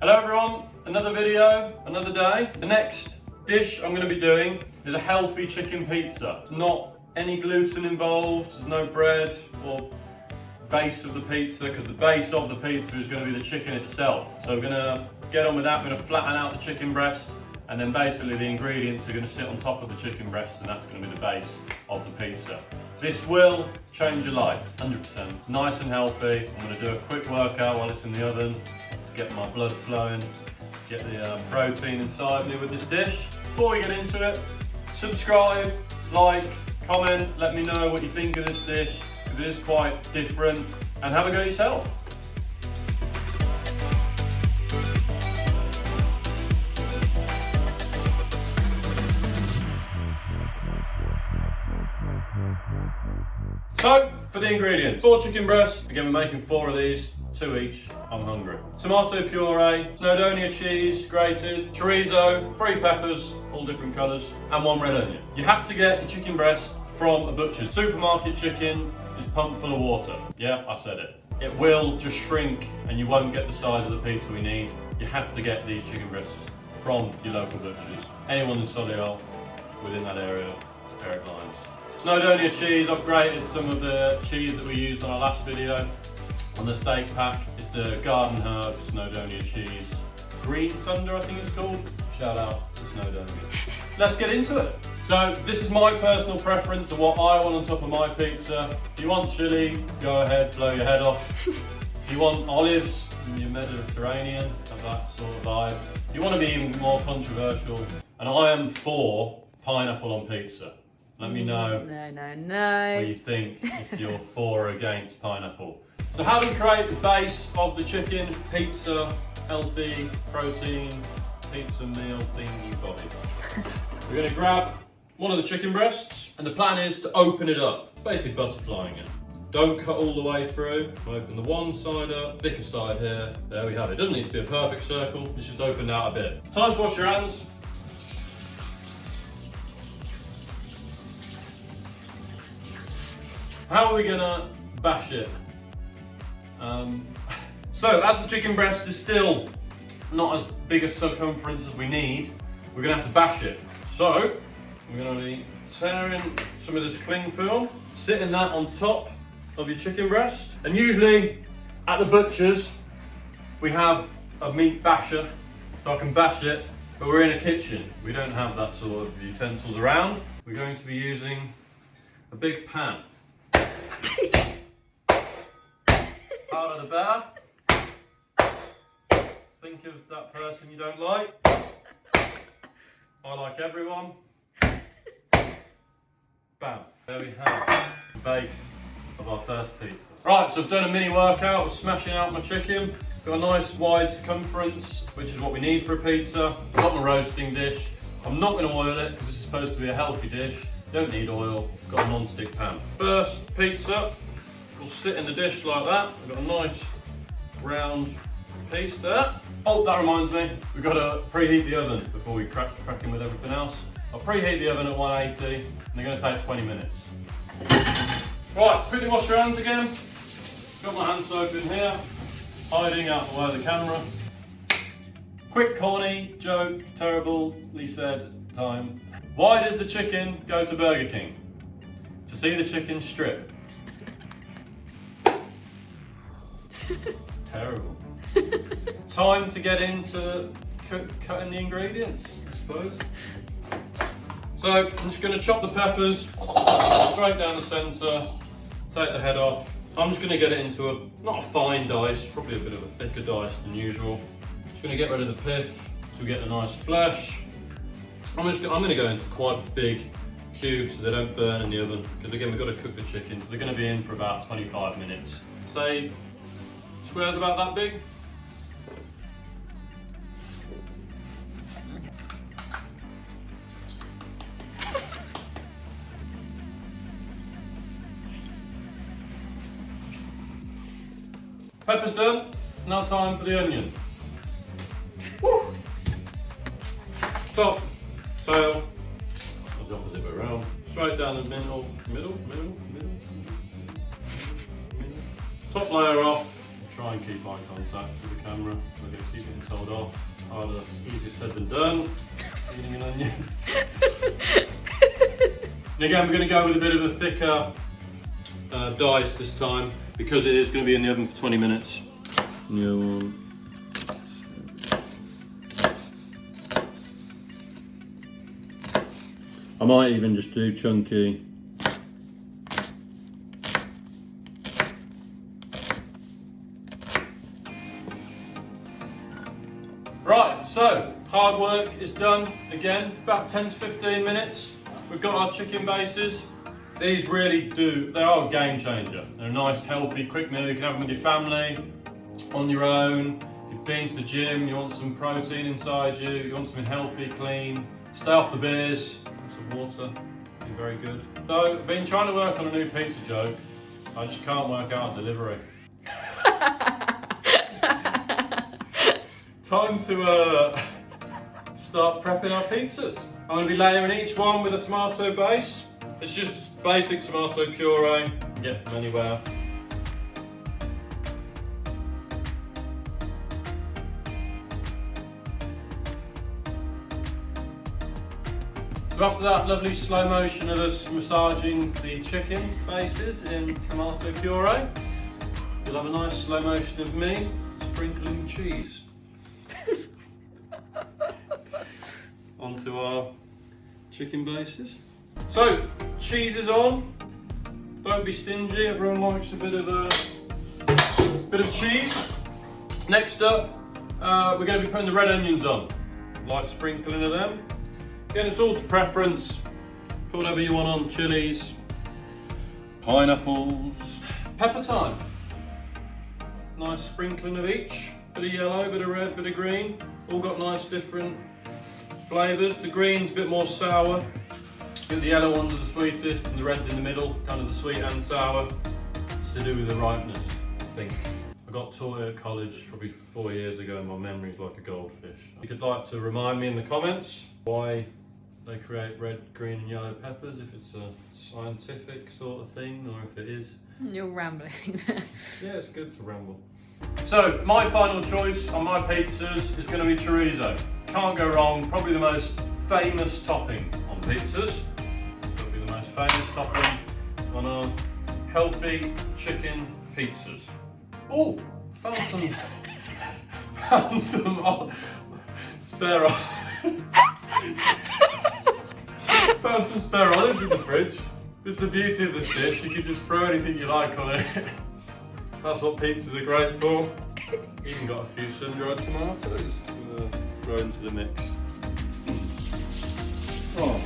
Hello everyone, another video, another day. The next dish I'm going to be doing is a healthy chicken pizza. It's not any gluten involved, there's no bread or base of the pizza, because the base of the pizza is going to be the chicken itself. So we're going to get on with that. We're going to flatten out the chicken breast, and then basically the ingredients are going to sit on top of the chicken breast, and that's going to be the base of the pizza. This will change your life, 100%. Nice and healthy. I'm going to do a quick workout while it's in the oven to get my blood flowing, get the protein inside me with this dish. Before we get into it, subscribe, like, comment, let me know what you think of this dish, because it is quite different, and have a go yourself. So, for the ingredients, 4 chicken breasts. Again, we're making 4 of these, 2 each. I'm hungry. Tomato puree, Snowdonia cheese, grated, chorizo, 3 peppers, all different colours, and 1 red onion. You have to get your chicken breast from a butcher's. Supermarket chicken is pumped full of water. Yeah, I said it. It will just shrink and you won't get the size of the pizza we need. You have to get these chicken breasts from your local butchers. Anyone in Solihull within that area, Lyons. Snowdonia cheese, I've grated some of the cheese that we used on our last video on the steak pack. It's the garden herb Snowdonia cheese. Green Thunder, I think it's called. Shout out to Snowdonia. Let's get into it. So this is my personal preference of what I want on top of my pizza. If you want chili, go ahead, blow your head off. If you want olives, you're Mediterranean, have that sort of vibe. If you want to be even more controversial, and I am for pineapple on pizza. Let me know what you think if you're for or against pineapple. So how do we create the base of the chicken pizza, healthy protein pizza meal thingy bobby? We're going to grab one of the chicken breasts, and the plan is to open it up, basically butterflying it. Don't cut all the way through. Open the one side up, thicker side here. There we have it. It doesn't need to be a perfect circle, it's just opened out a bit. Time to wash your hands. How are we gonna bash it? So as the chicken breast is still not as big a circumference as we need, we're gonna have to bash it. So we're gonna be tearing some of this cling film, sitting that on top of your chicken breast. And usually at the butcher's, we have a meat basher, so I can bash it, but we're in a kitchen. We don't have that sort of utensils around. We're going to be using a big pan. Harder the better. Think of that person you don't like. I like everyone. Bam. There we have the base of our first pizza. Right, so I've done a mini workout of smashing out my chicken. Got a nice wide circumference, which is what we need for a pizza. I've got my roasting dish. I'm not going to oil it because this is supposed to be a healthy dish. Don't need oil. Got a non-stick pan. First pizza will sit in the dish like that. We've got a nice round piece there. Oh, that reminds me, we've got to preheat the oven before we crack in with everything else. I'll preheat the oven at 180, and they're going to take 20 minutes. Right, quickly wash your hands again. Got my hand soap in here, hiding out the way of the camera. Quick corny joke, terribly said time. Why does the chicken go to Burger King? To see the chicken strip. Terrible. Time to get into cutting the ingredients, I suppose. So I'm just going to chop the peppers straight down the centre, take the head off. I'm just going to get it into not a fine dice, probably a bit of a thicker dice than usual. Just going to get rid of the pith so we get the nice flesh. I'm going to go into quite big cubes so they don't burn in the oven, because again we've got to cook the chicken, so they're going to be in for about 25 minutes. Say squares about that big. Pepper's done, now time for the onion. Woo! Top, tail, or the opposite way around, straight down the middle. Top layer off, try and keep eye contact with the camera. We're going to keep getting told off. Harder, easier said than done. Eating an onion. And again, we're going to go with a bit of a thicker dice this time because it is going to be in the oven for 20 minutes. I might even just do chunky. Right, so hard work is done again, about 10 to 15 minutes. We've got our chicken bases. These really they are a game changer. They're a nice, healthy, quick meal. You can have them with your family, on your own. If you've been to the gym, you want some protein inside you, you want something healthy, clean. Stay off the beers, some water, be very good. So, I've been trying to work on a new pizza joke. I just can't work out delivery. Time to start prepping our pizzas. I'm going to be layering each one with a tomato base. It's just basic tomato puree, you can get from anywhere. So after that lovely slow motion of us massaging the chicken bases in tomato puree, you'll have a nice slow motion of me sprinkling cheese onto our chicken bases. So, cheese is on. Don't be stingy, everyone likes a bit of cheese. Next up, we're going to be putting the red onions on. Light sprinkling of them. Again, it's all to preference. Put whatever you want on, chilies, pineapples, pepper thyme. Nice sprinkling of each. Bit of yellow, bit of red, bit of green. All got nice different flavours. The green's a bit more sour. The yellow ones are the sweetest and the red's in the middle, kind of the sweet and sour. It's to do with the ripeness, I think. I got taught it at college probably 4 years ago and my memory's like a goldfish. If you'd like to remind me in the comments why they create red, green and yellow peppers, if it's a scientific sort of thing or if it is. You're rambling. Yeah, it's good to ramble. So, my final choice on my pizzas is going to be chorizo. Can't go wrong, probably the most famous topping on pizzas. So it'll be the most famous topping on our healthy chicken pizzas. Oh, found some spare found some spare olives in the fridge. This is the beauty of this dish, you can just throw anything you like on it. That's what pizzas are great for. Even got a few sun-dried tomatoes to throw into the mix. Oh.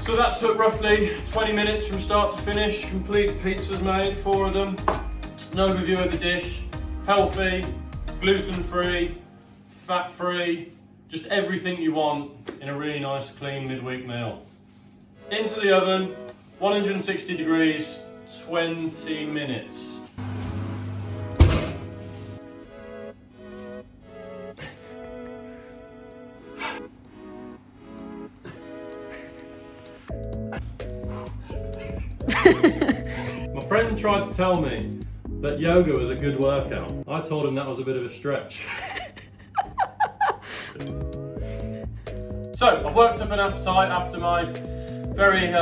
So that took roughly 20 minutes from start to finish. Complete pizzas made, 4 of them. An overview of the dish. Healthy, gluten-free, fat-free, just everything you want in a really nice, clean midweek meal. Into the oven, 160 degrees, 20 minutes. My friend tried to tell me that yoga was a good workout. I told him that was a bit of a stretch. So, I've worked up an appetite after my very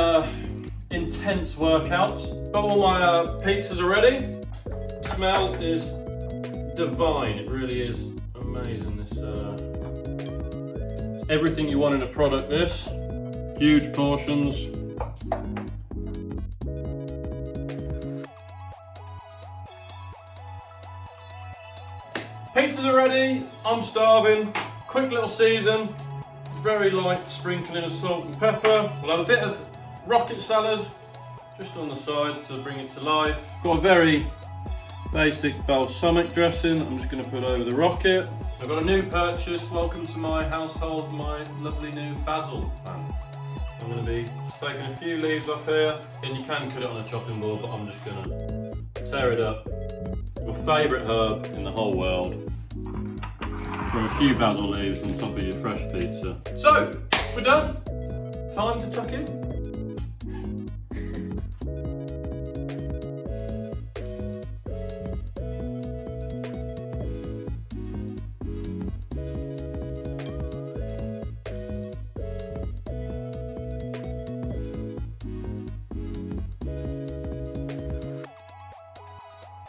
intense workout. Got all my pizzas are ready. The smell is divine. It really is amazing. This it's everything you want in a product. This huge portions. Pizzas are ready. I'm starving. Quick little season. Very light sprinkling of salt and pepper. We'll have a bit of rocket salad just on the side to bring it to life. Got a very basic balsamic dressing I'm just going to put over the rocket. I've got a new purchase. Welcome to my household, my lovely new basil plant. I'm going to be taking a few leaves off here, and you can cut it on a chopping board, but I'm just going to tear it up. My favourite herb in the whole world. Throw a few basil leaves on top of your fresh pizza. So, we're done. Time to tuck in.